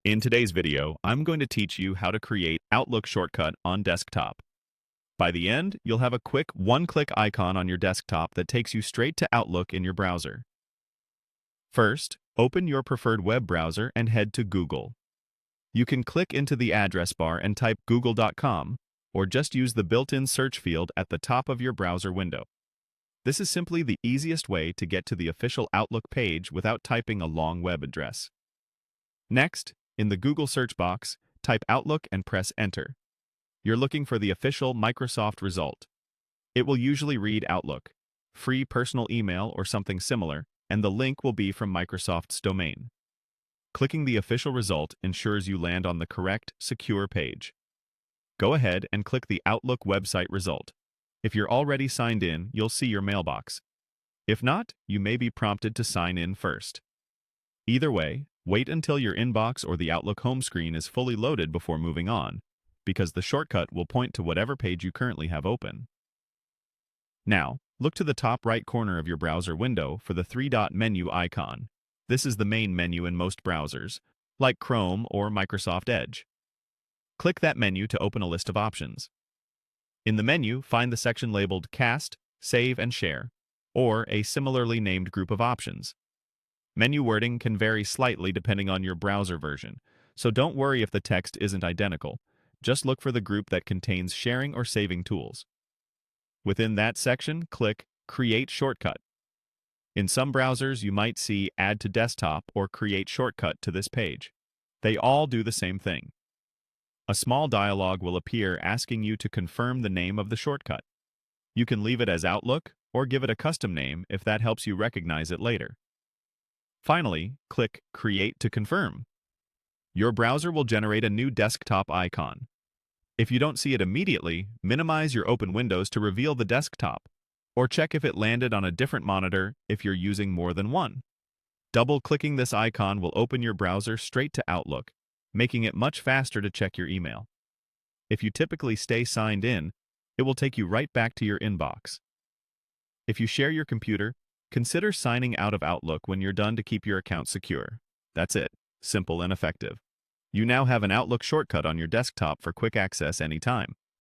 In today's video, I'm going to teach you how to create Outlook shortcut on desktop. By the end, you'll have a quick one-click icon on your desktop that takes you straight to Outlook in your browser. First, open your preferred web browser and head to Google. You can click into the address bar and type google.com, or just use the built-in search field at the top of your browser window. This is simply the easiest way to get to the official Outlook page without typing a long web address. Next, in the Google search box, type Outlook and press Enter. You're looking for the official Microsoft result. It will usually read Outlook, free personal email or something similar, and the link will be from Microsoft's domain. Clicking the official result ensures you land on the correct, secure page. Go ahead and click the Outlook website result. If you're already signed in, you'll see your mailbox. If not, you may be prompted to sign in first. Either way, wait until your inbox or the Outlook home screen is fully loaded before moving on, because the shortcut will point to whatever page you currently have open. Now, look to the top right corner of your browser window for the three-dot menu icon. This is the main menu in most browsers, like Chrome or Microsoft Edge. Click that menu to open a list of options. In the menu, find the section labeled Cast, Save, and Share, or a similarly named group of options. Menu wording can vary slightly depending on your browser version, so don't worry if the text isn't identical. Just look for the group that contains sharing or saving tools. Within that section, click Create Shortcut. In some browsers, you might see Add to Desktop or Create Shortcut to this page. They all do the same thing. A small dialog will appear asking you to confirm the name of the shortcut. You can leave it as Outlook or give it a custom name if that helps you recognize it later. Finally, click Create to confirm. Your browser will generate a new desktop icon. If you don't see it immediately, minimize your open windows to reveal the desktop, or check if it landed on a different monitor if you're using more than one. Double-clicking this icon will open your browser straight to Outlook, making it much faster to check your email. If you typically stay signed in, it will take you right back to your inbox. If you share your computer, consider signing out of Outlook when you're done to keep your account secure. That's it. Simple and effective. You now have an Outlook shortcut on your desktop for quick access anytime.